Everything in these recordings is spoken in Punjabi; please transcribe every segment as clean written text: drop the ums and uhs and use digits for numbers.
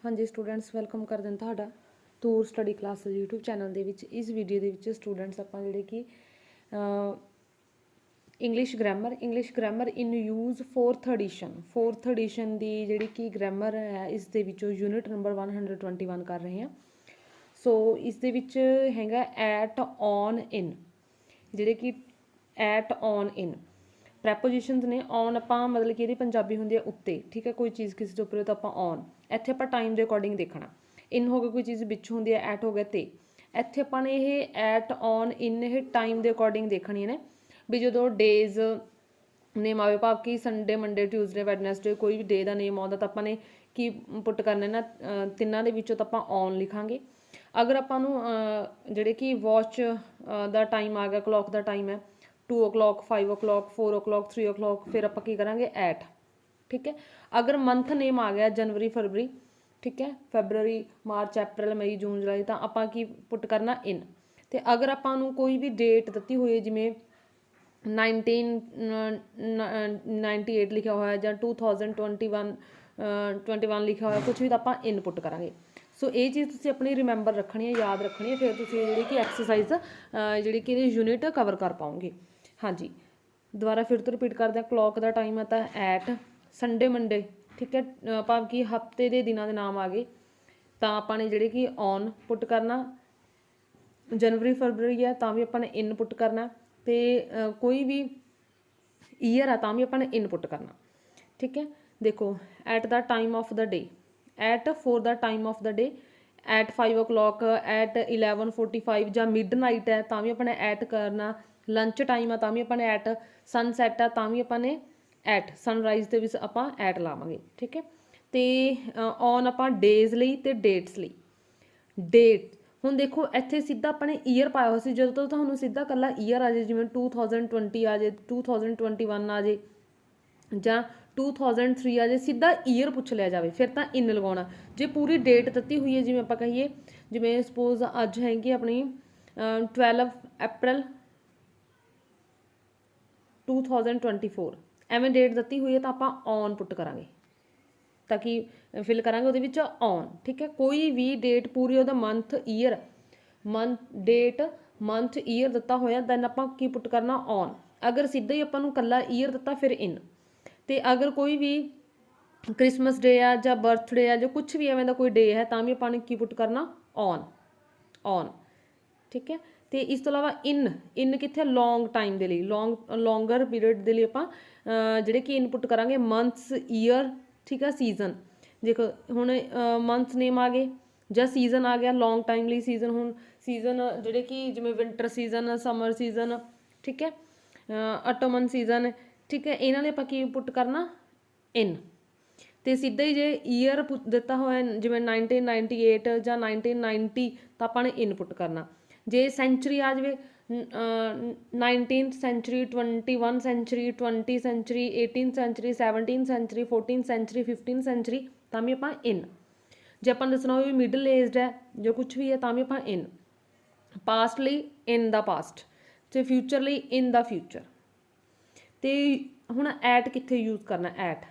हाँ जी स्टूडेंट्स वेलकम कर दें तुहाडा तूर स्टडी क्लास यूट्यूब चैनल दे विच। इस वीडियो दे विच स्टूडेंट्स आपां जिहड़े कि इंग्लिश ग्रामर इन यूज़ फोर्थ एडिशन दी जिहड़ी कि ग्रामर है इस दे विचों यूनिट नंबर 121 कर रहे हैं। सो इस दे विच हैगा एट ऑन इन, जिहड़े कि एट ऑन इन प्रैपोजिशनस ने। ऑन आपां मतलब कि इहदी पंजाबी हुंदी है उत्ते, ठीक है, कोई चीज़ किसी दे उपर तो आपां ऑन, ਇੱਥੇ ਆਪਾਂ टाइम के अकॉर्डिंग देखना। इन हो गया कोई चीज़ विच होंदी है, एट हो गया ते। ਇੱਥੇ ਆਪਾਂ ने ਇਹ एट ऑन इन ਇਹ टाइम के अकॉर्डिंग देखनी ने भी जो डेज़ नेम आवे, भाव कि संडे मंडे ट्यूजडे वैडनसडे कोई भी डे का नेम आता तो अपने की पुट करने ना तिन्ना दे विचों तो आप ऑन लिखांगे। अगर आपां नूं जिहड़े कि वॉच का टाइम आ गया, क्लॉक का टाइम है 2 o'clock 5 o'clock 4 o'clock 3 o'clock, फिर आप की करांगे एट, ठीक है। अगर मंथ नेम आ गया जनवरी फरवरी, ठीक है, फैबररी मार्च अप्रैल मई जून जुलाई, तो आपां की पुट करना इन। तो अगर आपां नूं कोई भी डेट दित्ती हुई है जिमें 1998 लिखा हुआ है या 2021 लिखा हुआ है, कुछ भी तो आप इन पुट करांगे। सो ये चीज़ तुसीं अपनी रिमेंबर रखनी है, याद रखनी है, फिर तुसीं जिहड़ी कि एक्सरसाइज जिहड़ी कि यूनिट कवर कर पाओगे। हाँ जी, दोबारा फिर तो रिपीट करते हैं। क्लॉक का टाइम आता है एट, संडे मंडे, ठीक है, भाव कि हफ्ते के दिनों के नाम आ गए तो आपने जिहड़े कि ऑन पुट करना। जनवरी फरवरी है तो भी अपने इन पुट करना, तो कोई भी ईयर है तो भी अपने इन पुट करना, ठीक है। देखो at the time of the day, at for the time of the day, at 5 o'clock, at 11:45 या मिड नाइट है तो भी अपने एट करना। लंच टाइम है तो भी अपने एट, सनसैट है तो भी अपने एट, सनराइज के भी आप एट लावांगे, ठीक है। तो ऑन आप डेज़ लई ते डेट्स लई। डेट हुण देखो इत्थे सीधा अपने ईयर पाया हुआ सी, जो तो तुहानूं सीधा कल्ला ईयर आ जाए जिवें 2020 आ जाए, 2021 आ जाए जां 2003 आ जाए, सीधा ईयर पुछ लिया जाए फिर तो इन लगाउणा। जे पूरी डेट दित्ती हुई है जिवें आपां कहीए, जिवें सपोज अज हैगी अपनी 12 अप्रैल 2024, एवें डेट दित्ती हुई है तो आप ऑन पुट करांगे, ताकि फिल करांगे उहदे विच ऑन, ठीक है। कोई भी डेट पूरी उहदा month year, date month year दिता होया दैन आपां की पुट करना ऑन। अगर सीधा ही आपां नूं कल्ला ईयर दिता फिर इन। तो अगर कोई भी क्रिसमस डे है या बर्थडे है जो कुछ भी एवें दा कोई डे है तो भी आपां ने की पुट करना ऑन, ऑन, ठीक है। तो इस तो इलावा इन कित्थे लॉन्ग टाइम के लिए, लॉन्गर पीरियड के लिए आपां जिहड़े कि इनपुट करांगे मंथ्स ईयर, ठीक है, सीजन। देखो हुण मंथ्स नेम आ गए ਜਾਂ सीजन आ गया लॉन्ग टाइम ਲਈ सीजन। ਹੁਣ सीजन ਜਿਹੜੇ कि ਜਿਵੇਂ विंटर सीजन समर सीजन, ठीक है, ऑटोमन सीजन, ठीक है, ਇਹਨਾਂ ਲਈ ਆਪਾਂ ਕੀ ਪੁੱਟ ਕਰਨਾ इन। तो सीधा ही जे ईयर दिता होया जिवें 1998 ਜਾਂ 1990 तो आपने इन पुट करना। जे सेंचुरी आ जाए 19th century 21 century 20 century 18th century 17th century 14th century 15th century तो भी आप इन। जे अपन दसना हो मिडल एजड है जो कुछ भी है तो भी आप इन। पास्ट लई इन द पास्ट, तो फ्यूचर लई इन द फ्यूचर। तो हुण एट कित्थे यूज़ करना, एट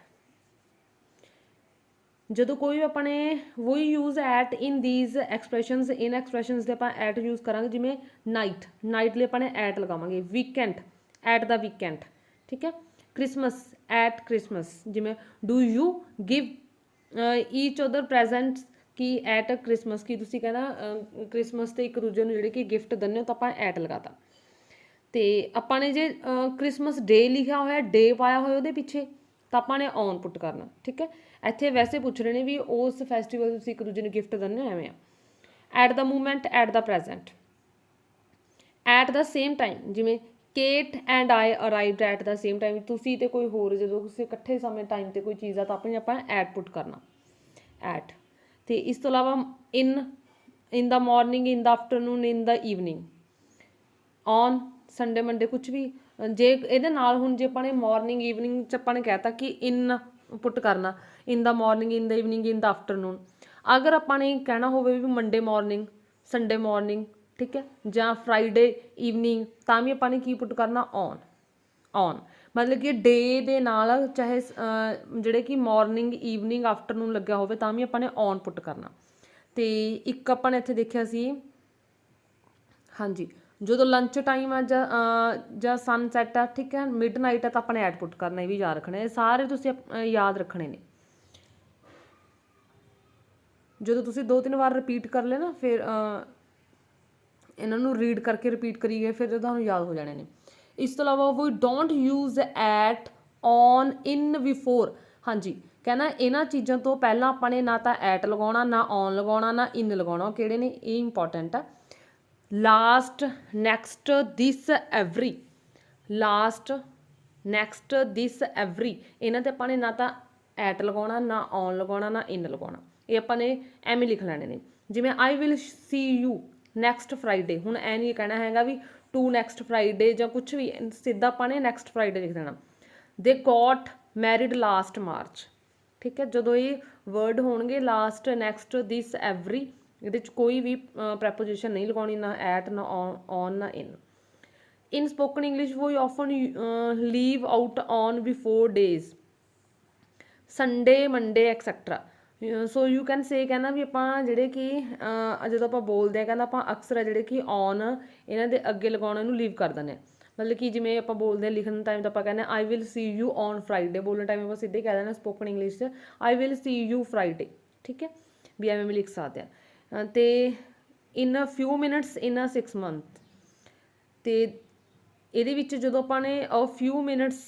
जो कोई भी अपने वही यूज़ एट इन दीज एक्सप्रैशनस, इन एक्सप्रैशनस से आप एट यूज़ करांगे। जिमें नाइट, नाइट लिए अपने एट लगावांगे। वीकेंड एट द वीकेंड, ठीक है। क्रिसमस एट क्रिसमस, जिमें do you give each other presents की एट क्रिसमस, की तुसीं कहना क्रिसमस ते एक दूजे नूं जिहड़े कि गिफ्ट दिंदे हो तो आप एट लगाता। तो अपने जे क्रिसमस डे लिखा होया, डे पाया होया उहदे पिछे तो आपने ऑन पुट करना, ठीक है। इत्थे वैसे पूछ रहे हैं भी उस फैसटिवल तुसीं एक दूजे नूं गिफ्ट दिंदे हो एवें आ। At the moment at the present, at the same time, जिमें Kate and I arrived at the same time, तुसीं ते कोई होर जो किसी इकट्ठे समय टाइम ते कोई चीज़ आ तो अपने आप एट पुट करना, एट। तो इस तो अलावा in the morning, in the afternoon, in the evening, on Sunday Monday कुछ भी। जे ये हुण जे अपने मॉर्निंग ईवनिंग च अपने कहता कि इन पुट करना, in the morning, in the evening, in the afternoon. अगर अपने कहना हो भी मंडे मॉर्निंग, संडे मॉर्निंग, ठीक है, ਜਾਂ फ्राइडे ईवनिंग तो भी अपने की पुट करना ऑन, ऑन। मतलब कि डे ਦੇ ਨਾਲ ਚਾਹੇ ਜਿਹੜੇ ਕਿ ਮਾਰਨਿੰਗ ਈਵਨਿੰਗ ਆਫਟਰਨੂਨ ਲੱਗਿਆ ਹੋਵੇ ਤਾਂ ਵੀ ਆਪਾਂ ਨੇ ਔਨ ਪੁੱਟ ਕਰਨਾ। ਤੇ ਇੱਕ ਆਪਾਂ ਨੇ ਇੱਥੇ ਦੇਖਿਆ ਸੀ ਹਾਂਜੀ ਜਦੋਂ ਲੰਚ ਟਾਈਮ ਆ ਜਾਂ ਸਨਸੈਟ ਆ, ਠੀਕ ਹੈ, ਮਿਡ ਨਾਈਟ ਆ, ਤਾਂ ਆਪਾਂ ਨੇ ਐਟ ਪੁੱਟ ਕਰਨਾ। ਇਹ ਵੀ ਯਾਦ ਰੱਖਣਾ, ਇਹ ਸਾਰੇ ਤੁਸੀਂ ਯਾਦ ਰੱਖਣੇ ਨੇ। ਜਦੋਂ ਤੁਸੀਂ 2-3 ਵਾਰ ਰਿਪੀਟ ਕਰ ਲਿਆ ਨਾ, ਫਿਰ ਇਹਨਾਂ ਨੂੰ ਰੀਡ ਕਰਕੇ ਰਿਪੀਟ ਕਰੀ ਗਏ, ਫਿਰ ਤੁਹਾਨੂੰ ਯਾਦ ਹੋ ਜਾਣੇ ਨੇ। ਇਸ ਤੋਂ ਇਲਾਵਾ ਵੀ don't use at, on, in, before. ਹਾਂਜੀ, ਕਹਿੰਦਾ ਇਹਨਾਂ ਚੀਜ਼ਾਂ ਤੋਂ ਪਹਿਲਾਂ ਆਪਾਂ ਨੇ ਨਾ ਤਾਂ ਐਟ ਲਗਾਉਣਾ, ਨਾ ਔਨ ਲਗਾਉਣਾ, ਨਾ ਇਨ ਲਗਾਉਣਾ। ਉਹ ਕਿਹੜੇ ਨੇ, ਇਹ ਇੰਪੋਰਟੈਂਟ ਆ। ਲਾਸਟ, ਨੈਕਸਟ, ਦਿਸ, ਐਵਰੀ। ਲਾਸਟ, ਨੈਕਸਟ, ਦਿਸ, ਐਵਰੀ, ਇਹਨਾਂ 'ਤੇ ਆਪਾਂ ਨੇ ਨਾ ਤਾਂ ਐਟ ਲਗਾਉਣਾ, ਨਾ ਔਨ ਲਗਾਉਣਾ, ਨਾ ਇਨ ਲਗਾਉਣਾ। ਇਹ ਆਪਾਂ ਨੇ ਐਵੇਂ ਲਿਖ ਲੈਣੇ ਨੇ। ਜਿਵੇਂ I will see you next Friday, ਹੁਣ ਐ ਨਹੀਂ ਕਹਿਣਾ ਹੈਗਾ ਵੀ ਟੂ ਨੈਕਸਟ ਫਰਾਈਡੇ ਜਾਂ ਕੁਛ ਵੀ, ਸਿੱਧਾ ਆਪਾਂ ਨੇ ਨੈਕਸਟ ਫਰਾਈਡੇ ਲਿਖ ਦੇਣਾ। ਦੇ ਗੋਟ ਮੈਰਿਡ ਲਾਸਟ ਮਾਰਚ, ਠੀਕ ਹੈ। ਜਦੋਂ ਇਹ ਵਰਡ ਹੋਣਗੇ ਲਾਸਟ, ਨੈਕਸਟ, ਦਿਸ, ਐਵਰੀ, ਇਹਦੇ 'ਚ ਕੋਈ ਵੀ ਪ੍ਰੈਪੋਜੀਸ਼ਨ ਨਹੀਂ ਲਗਾਉਣੀ, ਨਾ ਐਟ, ਨਾ ਔਨ, ਨਾ in. In spoken English we often leave out on before days, Sunday, Monday, etcetera. So you can say, ਕਹਿੰਦਾ ਵੀ ਆਪਾਂ ਜਿਹੜੇ ਕਿ ਜਦੋਂ ਆਪਾਂ ਬੋਲਦੇ ਹਾਂ, ਕਹਿੰਦਾ ਆਪਾਂ ਅਕਸਰ ਆ ਜਿਹੜੇ ਕਿ ਔਨ ਇਹਨਾਂ ਦੇ ਅੱਗੇ ਲਗਾਉਣ ਨੂੰ ਲੀਵ ਕਰ ਦਿੰਦੇ ਹਾਂ। ਮਤਲਬ ਕਿ ਜਿਵੇਂ ਆਪਾਂ ਬੋਲਦੇ ਹਾਂ ਲਿਖਣ ਟਾਈਮ ਤਾਂ ਆਪਾਂ ਕਹਿੰਦੇ I will see you on Friday, ਬੋਲਣ ਟਾਈਮ ਆਪਾਂ ਸਿੱਧੇ ਕਹਿ ਦਿੰਦੇ ਸਪੋਕਨ ਇੰਗਲਿਸ਼ 'ਚ I will see you Friday, ਠੀਕ ਹੈ, ਵੀ ਐਵੇਂ ਵੀ ਲਿਖ ਸਕਦੇ ਹਾਂ। ਅਤੇ ਇਨ ਫਿਊ ਮਿਨਟਸ, ਇਨ 6 months, ਅਤੇ ਇਹਦੇ ਵਿੱਚ ਜਦੋਂ ਆਪਾਂ ਨੇ ਅ ਫਿਊ ਮਿਨਟਸ,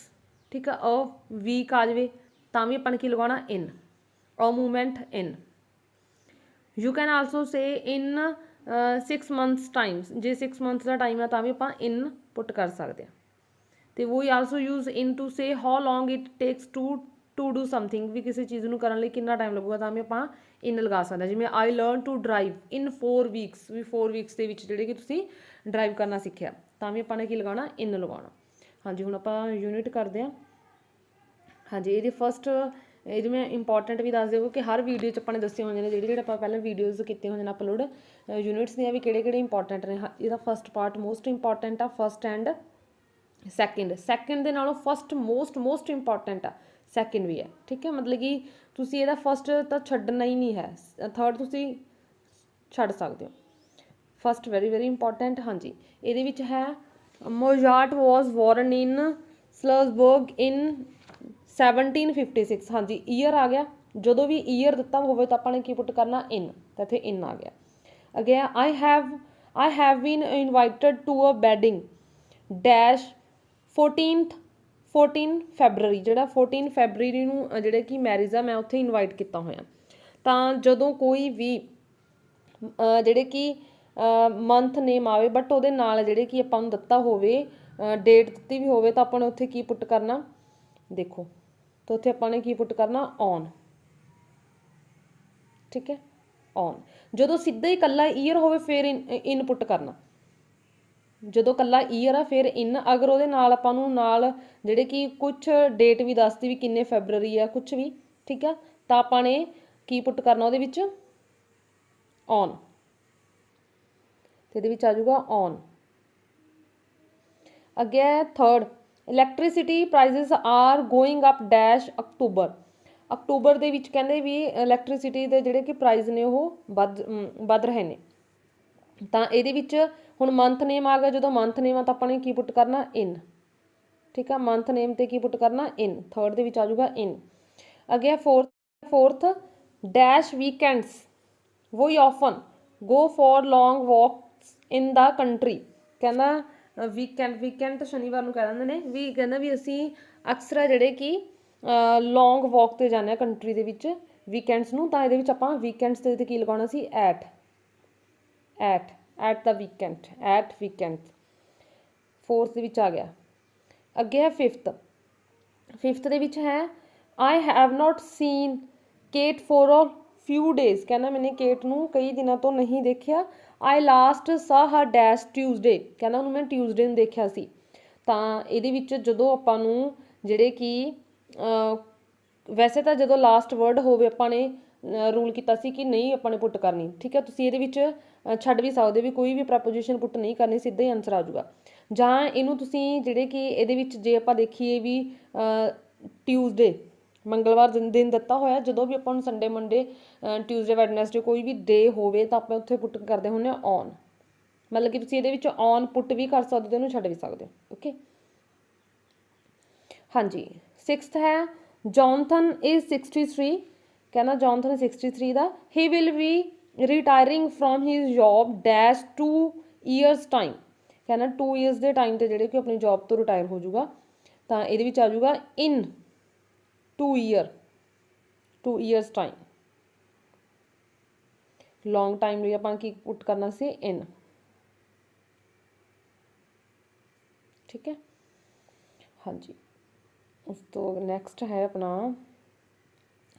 ਠੀਕ ਆ, ਅ ਵੀਕ ਆ ਜਾਵੇ ਤਾਂ ਵੀ ਆਪਾਂ ਨੇ ਕੀ ਲਗਾਉਣਾ, in. A movement, in. You can also say in 6 months times, ਜੇ 6 months ਦਾ ਟਾਈਮ ਆ ਤਾਂ ਵੀ ਆਪਾਂ ਇਨ ਪੁੱਟ ਕਰ ਸਕਦੇ ਹਾਂ। ਅਤੇ we also use in to say how long it takes to do something, ਵੀ ਕਿਸੇ ਚੀਜ਼ ਨੂੰ ਕਰਨ ਲਈ ਕਿੰਨਾ ਟਾਈਮ ਲੱਗੂਗਾ ਤਾਂ ਵੀ ਆਪਾਂ ਇਨ ਲਗਾ ਸਕਦੇ ਹਾਂ। ਜਿਵੇਂ I learn to drive in 4 weeks, ਵੀ 4 weeks ਦੇ ਵਿੱਚ ਜਿਹੜੇ ਕਿ ਤੁਸੀਂ ਡਰਾਈਵ ਕਰਨਾ ਸਿੱਖਿਆ, ਤਾਂ ਵੀ ਆਪਾਂ ਨੇ ਕੀ ਲਗਾਉਣਾ, ਇਨ ਲਗਾਉਣਾ। ਹਾਂਜੀ, ਹੁਣ ਆਪਾਂ ਯੂਨਿਟ ਕਰਦੇ ਹਾਂ। ਹਾਂਜੀ, ਇਹਦੀ ਫਸਟ, ਇਹਦੀ ਮੈਂ ਇੰਪੋਰਟੈਂਟ ਵੀ ਦੱਸ ਦਿਓ ਕਿ ਹਰ ਵੀਡੀਓ 'ਚ ਆਪਾਂ ਨੇ ਦੱਸੇ ਹੋਏ ਨੇ ਜਿਹੜੇ ਆਪਾਂ ਪਹਿਲਾਂ ਵੀਡੀਓਜ਼ ਕੀਤੇ ਹੋਏ ਨੇ ਅਪਲੋਡ ਯੂਨਿਟਸ ਦੀਆਂ, ਵੀ ਕਿਹੜੇ ਇੰਪੋਰਟੈਂਟ ਨੇ। ਇਹਦਾ ਫਸਟ ਪਾਰਟ ਮੋਸਟ ਇੰਪੋਰਟੈਂਟ ਆ, ਫਸਟ ਐਂਡ ਸੈਕਿੰਡ। ਸੈਕਿੰਡ ਦੇ ਨਾਲੋਂ ਫਸਟ ਮੋਸਟ ਇੰਪੋਰਟੈਂਟ ਆ, ਸੈਕਿੰਡ ਵੀ ਹੈ, ਠੀਕ ਹੈ। ਮਤਲਬ ਕਿ ਤੁਸੀਂ ਇਹਦਾ ਫਸਟ ਤਾਂ ਛੱਡਣਾ ਹੀ ਨਹੀਂ ਹੈ, ਥਰਡ ਤੁਸੀਂ ਛੱਡ ਸਕਦੇ ਹੋ, ਫਸਟ ਵੈਰੀ ਇੰਪੋਰਟੈਂਟ। ਹਾਂਜੀ, ਇਹਦੇ ਵਿੱਚ ਹੈ ਮੋਜ਼ਾਰਟ ਵਾਜ਼ ਬੋਰਨ ਇਨ ਸਲਜ਼ਬਰਗ ਇਨ 1756। ਹਾਂਜੀ, ਈਅਰ ਆ ਗਿਆ। ਜਦੋਂ ਵੀ ਈਅਰ ਦਿੱਤਾ ਹੋਵੇ ਤਾਂ ਆਪਾਂ ਨੇ ਕੀ ਪੁੱਟ ਕਰਨਾ, ਇਨ, ਤਾਂ ਇੱਥੇ ਇਨ ਆ ਗਿਆ। ਅੱਗੇ I have been invited to a wedding dash 14 February, ਜਿਹੜਾ 14 ਫੈਬਰਰੀ ਨੂੰ ਜਿਹੜੇ ਕਿ ਮੈਰਿਜ ਆ, ਮੈਂ ਉੱਥੇ ਇਨਵਾਈਟ ਕੀਤਾ ਹੋਇਆ। ਤਾਂ ਜਦੋਂ ਕੋਈ ਵੀ ਜਿਹੜੇ ਕਿ ਮੰਥ ਨੇਮ ਆਵੇ ਬਟ ਉਹਦੇ ਨਾਲ ਜਿਹੜੇ ਕਿ ਆਪਾਂ ਨੂੰ ਦਿੱਤਾ ਹੋਵੇ, ਡੇਟ ਦਿੱਤੀ ਵੀ ਹੋਵੇ, ਤਾਂ ਆਪਾਂ ਨੇ ਉੱਥੇ ਕੀ ਪੁੱਟ ਕਰਨਾ, ਦੇਖੋ, ਤਾਂ ਉੱਥੇ ਆਪਾਂ ਨੇ ਕੀ ਪੁੱਟ ਕਰਨਾ, ਔਨ, ਠੀਕ ਹੈ, ਔਨ। ਜਦੋਂ ਸਿੱਧਾ ਹੀ ਇਕੱਲਾ ਈਅਰ ਹੋਵੇ ਫਿਰ ਇਨ ਪੁੱਟ ਕਰਨਾ। ਜਦੋਂ ਇਕੱਲਾ ਈਅਰ ਆ ਫਿਰ ਇਨ, ਅਗਰ ਉਹਦੇ ਨਾਲ ਆਪਾਂ ਨੂੰ ਨਾਲ ਜਿਹੜੇ ਕਿ ਕੁਛ ਡੇਟ ਵੀ ਦੱਸਦੀ ਵੀ ਕਿੰਨੇ ਫੈਬਰਰੀ ਆ, ਕੁਛ ਵੀ, ਠੀਕ ਆ, ਤਾਂ ਆਪਾਂ ਨੇ ਕੀ ਪੁੱਟ ਕਰਨਾ ਉਹਦੇ ਵਿੱਚ, ਔਨ, ਤੇ ਇਹਦੇ ਵਿੱਚ ਆ ਜਾਊਗਾ ਔਨ। ਅੱਗੇ third, electricity prices are going up dash October. October ਦੇ ਵਿੱਚ ਕਹਿੰਦੇ ਵੀ ਇਲੈਕਟ੍ਰੀਸਿਟੀ ਦੇ ਜਿਹੜੇ ਕਿ ਪ੍ਰਾਈਸ ਨੇ ਉਹ ਵੱਧ ਰਹੇ ਨੇ। ਤਾਂ ਇਹਦੇ ਵਿੱਚ ਹੁਣ ਮੰਥ ਨੇਮ ਆ ਗਿਆ, ਜਦੋਂ ਮੰਥ ਨੇਮ ਆ ਤਾਂ ਆਪਾਂ ਨੇ ਕੀ ਪੁੱਟ ਕਰਨਾ, ਇਨ, ਠੀਕ ਆ। ਮੰਥ ਨੇਮ ਤੇ ਕੀ ਪੁੱਟ ਕਰਨਾ, ਇਨ। ਥਰਡ ਦੇ ਵਿੱਚ ਆ ਜਾਊਗਾ ਇਨ। ਅੱਗੇ fourth dash weekends we often go for long walks in the country. ਕਹਿੰਦਾ ਵੀਕਐਂਡ ਤਾਂ ਸ਼ਨੀਵਾਰ ਨੂੰ ਕਹਿ ਦਿੰਦੇ ਨੇ, ਵੀ ਕਹਿੰਦਾ ਵੀ ਅਸੀਂ ਅਕਸਰ ਜਿਹੜੇ ਕਿ ਲੌਂਗ ਵਾਕ 'ਤੇ ਜਾਂਦੇ ਹਾਂ ਕੰਟਰੀ ਦੇ ਵਿੱਚ ਵੀਕਐਂਡਸ ਨੂੰ, ਤਾਂ ਇਹਦੇ ਵਿੱਚ ਆਪਾਂ ਵੀਕਐਂਡਸ ਦੇ ਕੀ ਲਗਾਉਣਾ ਸੀ, ਐਟ ਦਾ ਵੀਕਐਂਡ। ਫੋਰਥ ਦੇ ਵਿੱਚ ਆ ਗਿਆ। ਅੱਗੇ ਹੈ ਫਿਫਥ ਦੇ ਵਿੱਚ ਹੈ I have not seen Kate for a few days. ਕਹਿੰਦਾ ਮੈਨੇ ਕੇਟ ਨੂੰ ਕਈ ਦਿਨਾਂ ਤੋਂ ਨਹੀਂ ਦੇਖਿਆ। ਆਈ ਲਾਸਟ ਸਾ ਹਰ ਡੈਸ਼ ਟਿਊਜ਼ਡੇ, ਕਹਿੰਦਾ ਉਹਨੂੰ ਮੈਂ ਟਿਊਜ਼ਡੇ ਨੂੰ ਦੇਖਿਆ ਸੀ। ਤਾਂ ਇਹਦੇ ਵਿੱਚ ਜਦੋਂ ਆਪਾਂ ਨੂੰ ਜਿਹੜੇ ਕਿ ਵੈਸੇ ਤਾਂ ਜਦੋਂ ਲਾਸਟ ਵਰਡ ਹੋਵੇ ਆਪਾਂ ਨੇ ਰੂਲ ਕੀਤਾ ਸੀ ਕਿ ਨਹੀਂ ਆਪਾਂ ਨੇ ਪੁੱਟ ਕਰਨੀ, ਠੀਕ ਹੈ। ਤੁਸੀਂ ਇਹਦੇ ਵਿੱਚ ਛੱਡ ਵੀ ਸਕਦੇ ਵੀ ਕੋਈ ਵੀ ਪ੍ਰੈਪੋਜੀਸ਼ਨ ਪੁੱਟ ਨਹੀਂ ਕਰਨੀ, ਸਿੱਧਾ ਹੀ ਆਨਸਰ ਆ ਜਾਊਗਾ। ਜਾਂ ਇਹਨੂੰ ਤੁਸੀਂ ਜਿਹੜੇ ਕਿ ਇਹਦੇ ਵਿੱਚ ਜੇ ਆਪਾਂ ਦੇਖੀਏ ਵੀ ਟਿਊਜ਼ਡੇ ਮੰਗਲਵਾਰ ਦਿਨ ਦਿੱਤਾ ਹੋਇਆ, ਜਦੋਂ ਵੀ ਆਪਾਂ ਨੂੰ ਸੰਡੇ ਮੰਡੇ ਟਿਊਜ਼ਡੇ ਵੈਡਨਸਡੇ ਕੋਈ ਵੀ ਡੇ ਹੋਵੇ ਤਾਂ ਆਪਾਂ ਉੱਥੇ ਪੁੱਟ ਕਰਦੇ ਹੁੰਦੇ ਹਾਂ ਔਨ, ਮਤਲਬ ਕਿ ਤੁਸੀਂ ਇਹਦੇ ਵਿੱਚ ਔਨ ਪੁੱਟ ਵੀ ਕਰ ਸਕਦੇ ਹੋ, ਇਹਨੂੰ ਛੱਡ ਵੀ ਸਕਦੇ ਹੋ। ਓਕੇ ਹਾਂਜੀ। 6th ਹੈ ਜੌਨਥਨ ਇਜ਼ 63, ਕਹਿੰਦਾ ਜੌਨਥਨ 63 ਦਾ he will be retiring from his job dash 2 years time, ਕਹਿੰਦਾ 2 ਈਅਰਸ ਦੇ ਟਾਈਮ ਤੇ ਜਿਹੜੇ ਕਿ ਆਪਣੀ ਜੋਬ ਤੋਂ ਰਿਟਾਇਰ ਹੋ ਜਾਊਗਾ। ਤਾਂ ਇਹਦੇ ਵਿੱਚ ਆ ਜਾਊਗਾ ਇਨ 2 ਈਅਰਸ ਟਾਈਮ, ਲੌਂਗ ਟਾਈਮ ਲਈ ਆਪਾਂ ਕੀ ਪੁੱਟ ਕਰਨਾ ਸੀ ਇਨ, ਠੀਕ ਹੈ ਹਾਂਜੀ। ਉਸ ਤੋਂ ਨੈਕਸਟ ਹੈ ਆਪਣਾ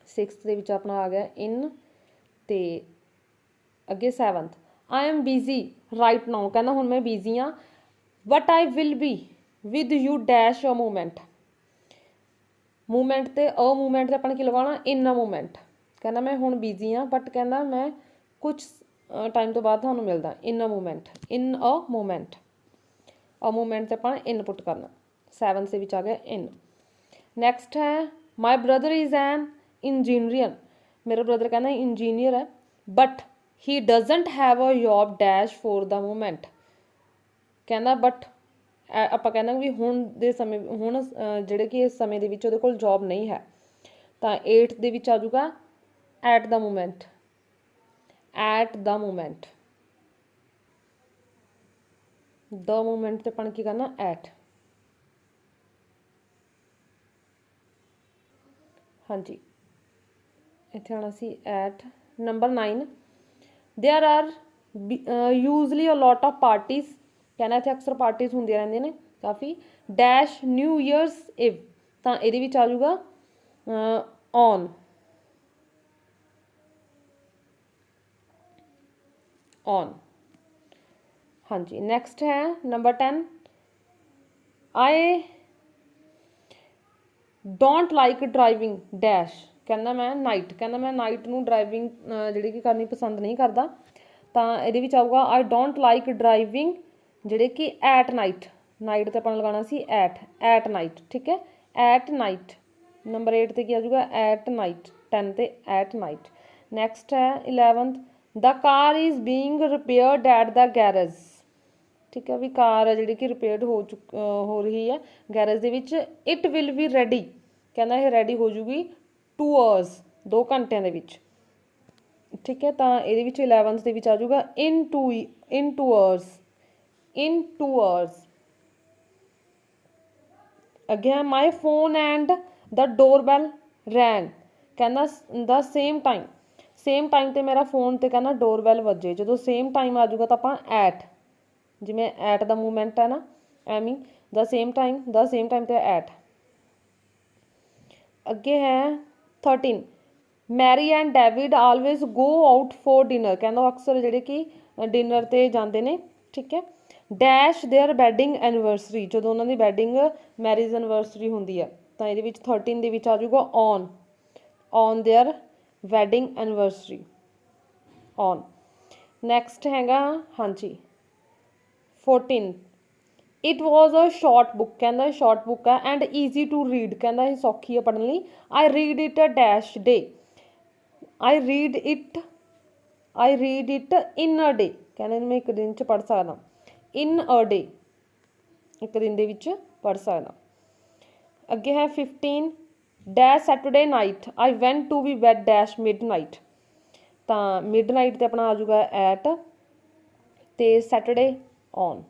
6th ਦੇ ਵਿੱਚ ਆਪਣਾ ਆ ਗਿਆ ਇਨ, ਤੇ ਅੱਗੇ 7th I am busy right now, ਕਹਿੰਦਾ ਹੁਣ ਮੈਂ ਬਿਜ਼ੀ ਹਾਂ, but I will be with you dash a moment, moment ਤੇ ਅ ਮੂਮੈਂਟ ਤੇ ਆਪਾਂ ਕੀ ਲਗਾਉਣਾ ਇਨ ਅ ਮੂਮੈਂਟ, ਕਹਿੰਦਾ ਮੈਂ ਹੁਣ ਬਿਜ਼ੀ ਹਾਂ ਬਟ ਕਹਿੰਦਾ ਮੈਂ ਕੁਛ ਟਾਈਮ ਤੋਂ ਬਾਅਦ ਤੁਹਾਨੂੰ ਮਿਲਦਾ, ਇਨ ਅ ਮੂਮੈਂਟ, ਇਨ ਅ ਮੂਮੈਂਟ, ਅ ਮੂਮੈਂਟ ਤੇ ਆਪਾਂ ਇਨ ਪੁੱਟ ਕਰਨਾ। 7th ਦੇ ਵਿੱਚ ਆ ਗਿਆ ਇਨ। ਨੈਕਸਟ ਹੈ my brother is an engineer, ਮੇਰਾ ਬ੍ਰਦਰ ਕਹਿੰਦਾ ਇੰਜੀਨੀਅਰ ਹੈ, but he doesn't have a job dash for the moment, ਕਹਿੰਦਾ ਬਟ ਆਪਾਂ ਕਹਿੰਦਾ ਵੀ ਹੁਣ ਦੇ ਸਮੇਂ ਹੁਣ ਜਿਹੜੇ ਕਿ ਇਸ ਸਮੇਂ ਦੇ ਵਿੱਚ ਉਹਦੇ ਕੋਲ ਜੋਬ ਨਹੀਂ ਹੈ, ਤਾਂ 8th ਦੇ ਵਿੱਚ ਆ ਜਾਊਗਾ at the moment, at the moment, the moment ਤੇ ਆਪਾਂ ਕੀ ਕਰਨਾ ਐਟ। ਹਾਂਜੀ ਇੱਥੇ ਆਉਣਾ ਸੀ at. Number 9 there are usually a lot of parties, ਕਹਿੰਦਾ ਇੱਥੇ ਅਕਸਰ ਪਾਰਟੀਜ਼ ਹੁੰਦੀਆਂ ਰਹਿੰਦੀਆਂ ਨੇ ਕਾਫੀ, ਡੈਸ਼ ਨਿਊ ਈਅਰਸ ਇਵ, ਤਾਂ ਇਹਦੇ ਵਿੱਚ ਆ ਜਾਊਗਾ ਔਨ, ਔਨ ਹਾਂਜੀ। ਨੈਕਸਟ ਹੈ number 10 I don't like driving dash, ਕਹਿੰਦਾ ਮੈਂ ਨਾਈਟ, ਕਹਿੰਦਾ ਮੈਂ ਨਾਈਟ ਨੂੰ ਡਰਾਈਵਿੰਗ ਜਿਹੜੀ ਕਿ ਕਰਨੀ ਪਸੰਦ ਨਹੀਂ ਕਰਦਾ, ਤਾਂ ਇਹਦੇ ਵਿੱਚ ਆਊਗਾ ਆਈ ਡੋਂਟ ਲਾਈਕ ਡਰਾਈਵਿੰਗ ਜਿਹੜੇ ਕਿ ਐਟ ਨਾਈਟ, ਨਾਈਟ ਤੇ ਆਪਾਂ ਲਗਾਉਣਾ ਸੀ ਐਟ ਨਾਈਟ, ਠੀਕ ਹੈ ਐਟ ਨਾਈਟ। ਨੰਬਰ 8 ਤੇ ਕੀ ਆ ਜਾਊਗਾ ਐਟ ਨਾਈਟ, 10 ਤੇ ਐਟ ਨਾਈਟ। ਨੈਕਸਟ ਹੈ 11th the car is being ਰਿਪੇਅਰਡ at the garage, ਠੀਕ ਹੈ ਵੀ ਕਾਰ ਹੈ ਜਿਹੜੀ ਕਿ ਰਿਪੇਅਰਡ ਹੋ ਰਹੀ ਹੈ ਗੈਰੇਜ ਦੇ ਵਿੱਚ। ਇਟ ਵਿਲ ਬੀ ਰੈਡੀ, ਕਹਿੰਦਾ ਇਹ ਰੈਡੀ ਹੋ ਜੂਗੀ 2 hours 2 ਘੰਟਿਆਂ ਦੇ ਵਿੱਚ, ਠੀਕ ਹੈ ਤਾਂ ਇਹਦੇ ਵਿੱਚ 11th ਦੇ ਵਿੱਚ ਆ ਜਾਊਗਾ ਇਨ 2 hours, in 2 hours। ਅੱਗੇ ਹੈ my phone and the doorbell rang, ਕਹਿੰਦਾ ਦਾ ਸੇਮ ਟਾਈਮ ਤੇ ਮੇਰਾ ਫੋਨ ਤੇ ਕਹਿੰਦਾ ਡੋਰਬੈਲ ਵੱਜੇ, ਜਦੋਂ ਸੇਮ ਟਾਈਮ ਆ ਜਾਊਗਾ ਤਾਂ ਆਪਾਂ ਐਟ, ਜਿਵੇਂ ਐਟ ਦਾ ਮੂਵਮੈਂਟ ਹੈ ਨਾ ਐਵੇਂ ਦਾ ਸੇਮ ਟਾਈਮ ਤੇ ਐਟ। ਅੱਗੇ ਹੈ 13 Mary and David always go out for dinner, ਕਹਿੰਦਾ ਅਕਸਰ ਜਿਹੜੇ ਕਿ ਡਿਨਰ ਤੇ ਜਾਂਦੇ ਨੇ, ਠੀਕ ਹੈ ਡੈਸ਼ ਦੇਅਰ ਵੈਡਿੰਗ ਐਨੀਵਰਸਰੀ, ਜਦੋਂ ਉਹਨਾਂ ਦੀ ਵੈਡਿੰਗ ਮੈਰਿਜ ਐਨੀਵਰਸਰੀ ਹੁੰਦੀ ਹੈ, ਤਾਂ ਇਹਦੇ ਵਿੱਚ 13 ਦੇ ਵਿੱਚ ਆ ਜਾਊਗਾ on their wedding anniversary, on. Next ਹੈਗਾ ਹਾਂਜੀ 14 it was a short book, ਕਹਿੰਦਾ ਸ਼ਾਰਟ ਬੁੱਕ ਹੈ ਐਂਡ ਈਜ਼ੀ ਟੂ ਰੀਡ, ਕਹਿੰਦਾ ਇਹ ਸੌਖੀ ਹੈ ਪੜ੍ਹਨ ਲਈ। I read it a dash day, I read it in a day, ਕਹਿੰਦੇ ਮੈਂ ਇੱਕ ਦਿਨ 'ਚ ਪੜ੍ਹ ਸਕਦਾ, ਇਨ ਅ ਡੇ ਇੱਕ ਦਿਨ ਦੇ ਵਿੱਚ ਪੜ੍ਹ ਸਕਦਾ। ਅੱਗੇ ਹੈ 15 dash Saturday night I went to be bed dash midnight, ਤਾਂ ਮਿਡ ਨਾਈਟ ਤੇ ਆਪਣਾ ਆ ਜਾਊਗਾ ਐਟ ਤੇ ਸੈਟਰਡੇ ਔਨ,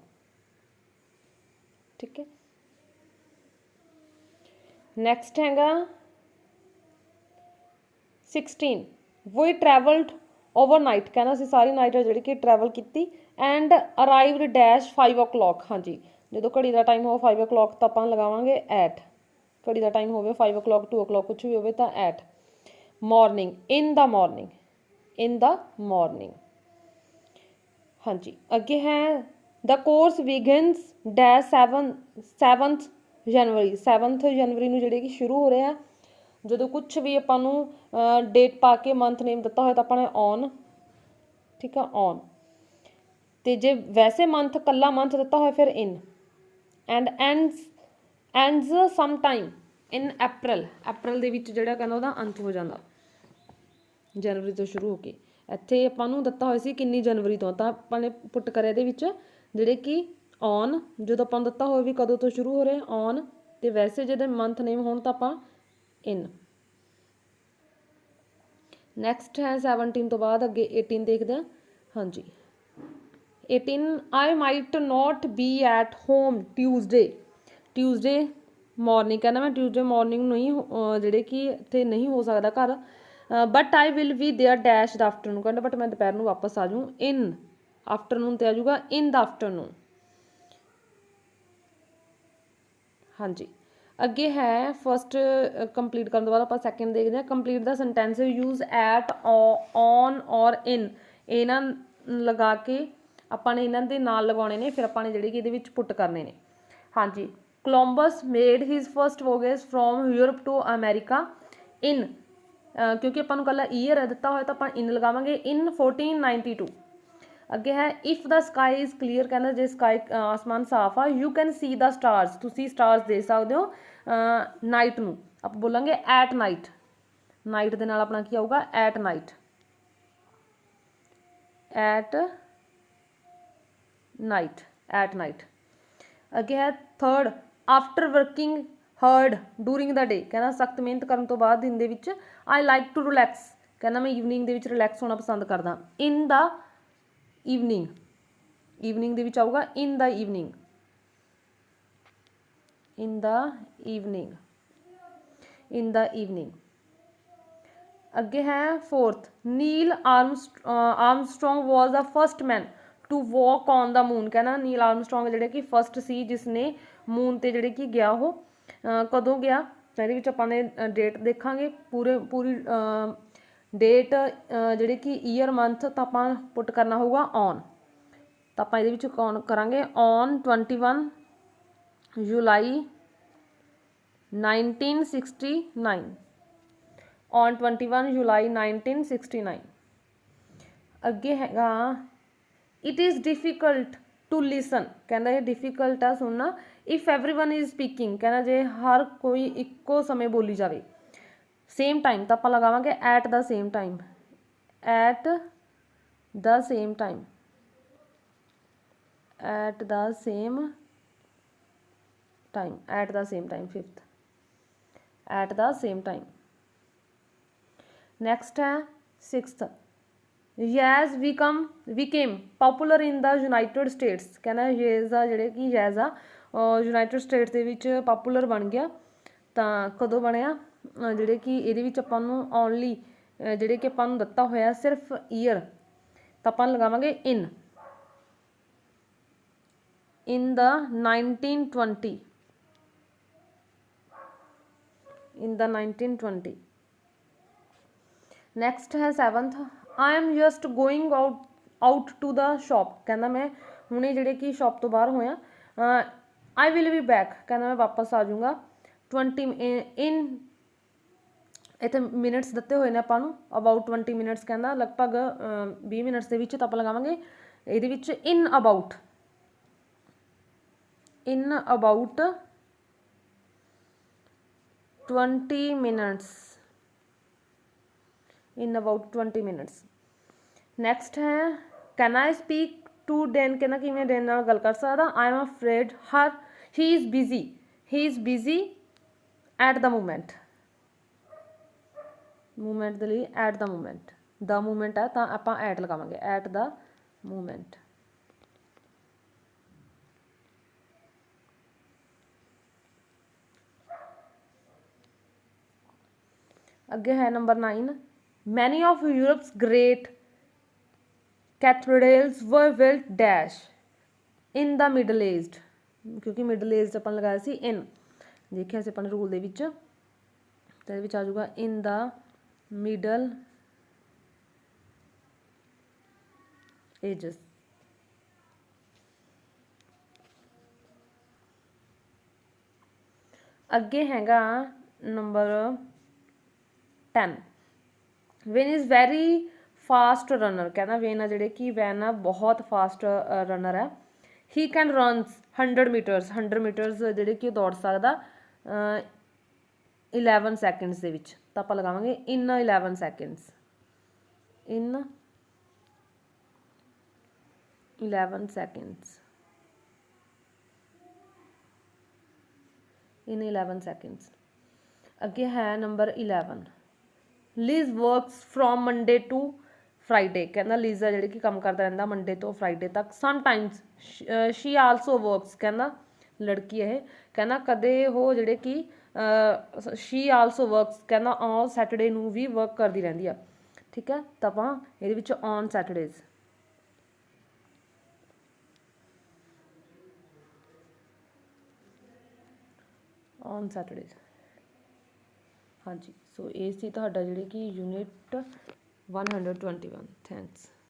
ਠੀਕ ਹੈ। ਨੈਕਸਟ ਹੈਗਾ 16 ਵੀ ਟਰੈਵਲਡ ਓਵਰਨਾਈਟ, ਕਹਿੰਦਾ ਅਸੀਂ ਸਾਰੀ ਨਾਈਟ ਜਿਹੜੀ ਕਿ ਟਰੈਵਲ ਕੀਤੀ ਐਂਡ ਅਰਾਈਵਡ ਡੈਸ਼ 5 o'clock, ਹਾਂਜੀ ਜਦੋਂ ਘੜੀ ਦਾ ਟਾਈਮ ਹੋਵੇ 5 o'clock ਤਾਂ ਆਪਾਂ ਲਗਾਵਾਂਗੇ ਐਟ, ਘੜੀ ਦਾ ਟਾਈਮ ਹੋਵੇ 5 o'clock 2 o'clock ਕੁਛ ਵੀ ਹੋਵੇ ਤਾਂ at. Morning in the morning, ਹਾਂਜੀ। ਅੱਗੇ ਹੈ ਦ ਕੋਰਸ ਵਿਗਨਸ ਡੈਸ਼ 7th ਜਨਵਰੀ, 7th ਜਨਵਰੀ ਨੂੰ ਜਿਹੜੇ ਕਿ ਸ਼ੁਰੂ ਹੋ ਰਿਹਾ, ਜਦੋਂ ਕੁਛ ਵੀ ਆਪਾਂ ਨੂੰ ਡੇਟ ਪਾ ਕੇ ਮੰਥ ਨੇਮ ਦਿੱਤਾ ਹੋਇਆ ਤਾਂ ਆਪਾਂ ਨੇ ਔਨ, ਠੀਕ ਆ ਔਨ, ਤੇ ਜੇ ਵੈਸੇ ਮੰਥ ਕੱਲਾ ਮੰਥ ਦਿੱਤਾ ਹੋਇਆ ਫਿਰ in, and ends some time in April ਦੇ ਵਿੱਚ ਜਿਹੜਾ ਕਹਿੰਦਾ ਉਹਦਾ ਅੰਤ ਹੋ ਜਾਂਦਾ, ਜਨਵਰੀ ਤੋਂ ਸ਼ੁਰੂ ਹੋ ਕੇ। ਇੱਥੇ ਆਪਾਂ ਨੂੰ ਦਿੱਤਾ ਹੋਇਆ ਸੀ ਕਿੰਨੀ ਜਨਵਰੀ ਤੋਂ, ਤਾਂ ਆਪਾਂ ਨੇ ਪੁੱਟ ਕਰਿਆ ਇਹਦੇ ਵਿੱਚ ਜਿਹੜੇ ਕਿ ਔਨ, ਜਦੋਂ ਆਪਾਂ ਨੂੰ ਦਿੱਤਾ ਹੋਇਆ ਵੀ ਕਦੋਂ ਤੋਂ ਸ਼ੁਰੂ ਹੋ ਰਿਹਾ ਔਨ, ਤੇ ਵੈਸੇ ਜਿਹੜੇ ਮੰਥ ਨੇਮ ਹੋਣ ਤਾਂ ਆਪਾਂ ਇਨ। ਨੈਕਸਟ ਹੈ 17 ਤੋਂ ਬਾਅਦ ਅੱਗੇ 18 ਦੇਖਦੇ ਹਾਂ। ਹਾਂਜੀ 18 I might note be at home Tuesday morning, ਕਹਿੰਦਾ ਮੈਂ ਟਿਊਜ਼ਡੇ ਮੋਰਨਿੰਗ ਨੂੰ ਹੀ ਜਿਹੜੇ ਕਿ ਇੱਥੇ ਨਹੀਂ ਹੋ ਸਕਦਾ ਘਰ, but I will B there dash the afternoon, ਕਹਿੰਦਾ ਬਟ ਮੈਂ ਦੁਪਹਿਰ ਨੂੰ ਵਾਪਸ ਆ ਜਾਊਂ, ਇਨ ਆਫਟਰਨੂਨ ਤੇ ਆ ਜਾਊਗਾ ਇਨ ਦ ਆਫਟਰਨੂਨ। ਹਾਂਜੀ ਅੱਗੇ ਹੈ ਫਸਟ ਕੰਪਲੀਟ ਕਰਨ ਤੋਂ ਬਾਅਦ ਆਪਾਂ ਸੈਕਿੰਡ ਦੇਖਦੇ ਹਾਂ। Complete the sentence use at, on ਔਰ ਇਨ, ਇਹਨਾਂ ਲਗਾ ਕੇ ਆਪਾਂ ਨੇ ਇਹਨਾਂ ਦੇ ਨਾਲ ਲਗਾਉਣੇ ਨੇ, ਫਿਰ ਆਪਾਂ ਨੇ ਜਿਹੜੇ ਕਿ ਇਹਦੇ ਵਿੱਚ ਪੁੱਟ ਕਰਨੇ ਨੇ। ਹਾਂਜੀ Columbus made his first voyage from Europe to America in, ਕਿਉਂਕਿ ਆਪਾਂ ਨੂੰ ਕੱਲਾ ਈਅਰ ਦਿੱਤਾ ਹੋਇਆ ਤਾਂ ਆਪਾਂ ਇਨ ਲਗਾਵਾਂਗੇ, ਇਨ 1492। ਅੱਗੇ ਹੈ if the sky is clear, ਕਹਿੰਦਾ ਜੇ ਸਕਾਈ ਆਸਮਾਨ ਸਾਫ ਆ, you can see the stars, ਤੁਸੀਂ ਸਟਾਰਸ ਦੇਖ ਸਕਦੇ ਹੋ ਨਾਈਟ ਨੂੰ, ਆਪਾਂ ਬੋਲਾਂਗੇ ਐਟ ਨਾਈਟ, ਨਾਈਟ ਦੇ ਨਾਲ ਆਪਣਾ ਕੀ ਆਊਗਾ ਐਟ ਨਾਈਟ, ਐਟ ਨਾਈਟ। ਅੱਗੇ ਹੈ third after working hard during the day, ਕਹਿੰਦਾ ਸਖਤ ਮਿਹਨਤ ਕਰਨ ਤੋਂ ਬਾਅਦ ਦਿਨ ਦੇ ਵਿੱਚ, ਆਈ ਲਾਈਕ ਟੂ ਰਿਲੈਕਸ, ਕਹਿੰਦਾ ਮੈਂ ਈਵਨਿੰਗ ਦੇ ਵਿੱਚ ਰਿਲੈਕਸ ਹੋਣਾ ਪਸੰਦ ਕਰਦਾ, ਇਨ ਦਾ ਈਵਨਿੰਗ ਦੇ ਵਿੱਚ ਆਊਗਾ ਇਨ ਦਾ ਈਵਨਿੰਗ, ਅੱਗੇ ਹੈ fourth Neil Armstrong was the first man to walk on the moon, ਕਹਿੰਦਾ ਨੀਲ ਆਰਮਸਟਰੋਂਗ ਜਿਹੜੇ ਕਿ ਫਸਟ ਸੀ ਜਿਸ ਨੇ ਮੂਨ ਤੇ ਜਿਹੜੇ ਕਿ ਗਿਆ, ਉਹ ਕਦੋਂ ਗਿਆ, ਇਹਦੇ ਵਿੱਚ ਆਪਾਂ ਨੇ ਡੇਟ ਦੇਖਾਂਗੇ, ਪੂਰੀ ਡੇਟ ਜਿਹੜੇ ਕਿ ਈਅਰ ਮੰਥ ਤਾਂ ਆਪਾਂ ਪੁੱਟ ਕਰਨਾ ਹੋਊਗਾ ਔਨ, ਤਾਂ ਆਪਾਂ ਇਹਦੇ ਵਿੱਚ ਕੌਣ ਕਰਾਂਗੇ ਔਨ 21 ਜੁਲਾਈ 1969, ਔਨ 21 ਜੁਲਾਈ 1969। ਅੱਗੇ ਹੈਗਾ it is difficult to listen, ਕਹਿੰਦਾ ਇਹ ਡਿਫੀਕਲਟ ਆ ਸੁਣਨਾ, ਇਫ ਐਵਰੀਵਨ ਇਜ਼ ਸਪੀਕਿੰਗ, ਕਹਿੰਦਾ ਜੇ ਹਰ ਕੋਈ ਇੱਕੋ ਸਮੇਂ ਬੋਲੀ ਜਾਵੇ, ਸੇਮ ਟਾਈਮ ਤਾਂ ਆਪਾਂ ਲਗਾਵਾਂਗੇ at the same time, fifth at the same time. Next ਹੈ ਸਿਕਸਥ ਯੈਜ਼ ਵਿਕੇਮ ਪਾਪੂਲਰ ਇਨ ਦਾ ਯੂਨਾਈਟਿਡ ਸਟੇਟਸ, ਕਹਿੰਦਾ ਯੈਜ਼ ਆ ਜਿਹੜੇ ਕਿ ਯੈਜ਼ ਆ ਯੂਨਾਈਟਿਡ ਸਟੇਟਸ ਦੇ ਵਿੱਚ ਪਾਪੂਲਰ ਬਣ ਗਿਆ, ਤਾਂ ਕਦੋਂ ਬਣਿਆ, ਜਿਹੜੇ ਕਿ ਇਹਦੇ ਵਿੱਚ ਆਪਾਂ ਨੂੰ ਓਨਲੀ ਜਿਹੜੇ ਕਿ ਆਪਾਂ ਨੂੰ ਦਿੱਤਾ ਹੋਇਆ ਸਿਰਫ ਈਅਰ, ਤਾਂ ਆਪਾਂ ਲਗਾਵਾਂਗੇ ਇਨ ਦਾ 1920। ਨੈਕਸਟ ਹੈ seventh I am just going out to the shop, ਕਹਿੰਦਾ ਮੈਂ ਹੁਣੇ ਜਿਹੜੇ ਕਿ ਸ਼ੋਪ ਤੋਂ ਬਾਹਰ ਹੋਇਆ, ਆਈ ਵਿਲ ਬੀ ਬੈਕ, ਕਹਿੰਦਾ ਮੈਂ ਵਾਪਸ ਆ ਜਾਊਂਗਾ, 20 ਇਨ ਇੱਥੇ ਮਿਨਟਸ ਦਿੱਤੇ ਹੋਏ ਨੇ ਆਪਾਂ ਨੂੰ, ਅਬਾਊਟ 20 ਮਿਨਟਸ, ਕਹਿੰਦਾ ਲਗਭਗ 20 ਮਿਨਟਸ ਦੇ ਵਿੱਚ, ਤਾਂ ਆਪਾਂ ਲਗਾਵਾਂਗੇ ਇਹਦੇ ਵਿੱਚ ਇਨ ਅਬਾਊਟ 20 ਮਿਨਟਸ। ਨੈਕਸਟ ਹੈ can I speak to Dan, ਕਹਿੰਦਾ ਕਿ ਮੈਂ ਡੈਨ ਨਾਲ ਗੱਲ ਕਰ ਸਕਦਾ, I am afraid he is busy at the moment ਦੇ ਲਈ ਐਟ ਦਾ ਮੂਮੈਂਟ ਹੈ ਤਾਂ ਆਪਾਂ ਐਟ ਲਗਾਵਾਂਗੇ ਐਟ ਦਾ ਮੂਮੈਂਟ। ਅੱਗੇ ਹੈ ਨੰਬਰ 9 ਮੈਨੀ ਆਫ ਯੂਰਪਸ ਗ੍ਰੇਟ ਕੈਥੇਡ੍ਰਲਸ ਵਰ ਬਿਲਟ ਡੈਸ਼ ਇਨ ਦਾ ਮਿਡਲ ਏਜਡ, ਕਿਉਂਕਿ ਮਿਡਲ ਏਜਡ ਆਪਾਂ ਲਗਾਇਆ ਸੀ ਇਨ, ਦੇਖਿਆ ਸੀ ਆਪਾਂ ਨੇ ਰੂਲ ਦੇ ਵਿੱਚ, ਤਾਂ ਇਹਦੇ ਵਿੱਚ ਆ ਜਾਊਗਾ ਇਨ ਦਾ ਮਿਡਲ ਏਜਸ। ਅੱਗੇ ਹੈਗਾ number 10 Wen is very fast runner, ਕਹਿੰਦਾ ਵੇਨ ਆ ਜਿਹੜੇ ਕਿ ਵੈਨ ਆ ਬਹੁਤ ਫਾਸਟ ਰਨਰ ਹੈ, he can runs 100 metres 100 metres ਜਿਹੜੇ ਕਿ ਉਹ ਦੌੜ ਸਕਦਾ 11 ਸੈਕਿੰਡਸ ਦੇ ਵਿੱਚ। ਤਾਂ ਆਪਾਂ ਲਗਾਵਾਂਗੇ in 11 seconds, in 11 seconds, in 11 seconds। ਅੱਗੇ ਹੈ number 11, Liz works from Monday to Friday. ਕਹਿੰਦਾ ਲਿਜ਼ ਆ ਜਿਹੜੀ ਕਿ ਕੰਮ ਕਰਦਾ ਰਹਿੰਦਾ ਮੰਡੇ ਤੋਂ ਫਰਾਈਡੇ ਤੱਕ। ਸਮਟਾਈਮਸ ਸ਼ੀ ਆਲਸੋ ਵਰਕਸ, ਕਹਿੰਦਾ ਲੜਕੀ ਇਹ, ਕਹਿੰਦਾ ਕਦੇ ਉਹ ਜਿਹੜੇ ਕਿ ਸ਼ੀ ਆਲਸੋ ਵਰਕਸ, ਕਹਿੰਦਾ ਔਨ ਸੈਟਰਡੇ ਨੂੰ ਵੀ ਵਰਕ ਕਰਦੀ ਰਹਿੰਦੀ ਆ। ਠੀਕ ਹੈ, ਤਾਂ ਆਪਾਂ ਇਹਦੇ ਵਿੱਚ ਔਨ ਸੈਟਰਡੇਜ਼, ਔਨ ਸੈਟਰਡੇਜ਼। ਹਾਂਜੀ, ਸੋ ਇਹ ਸੀ ਤੁਹਾਡਾ ਜਿਹੜੇ ਕਿ ਯੂਨਿਟ 121। ਥੈਂਕਸ।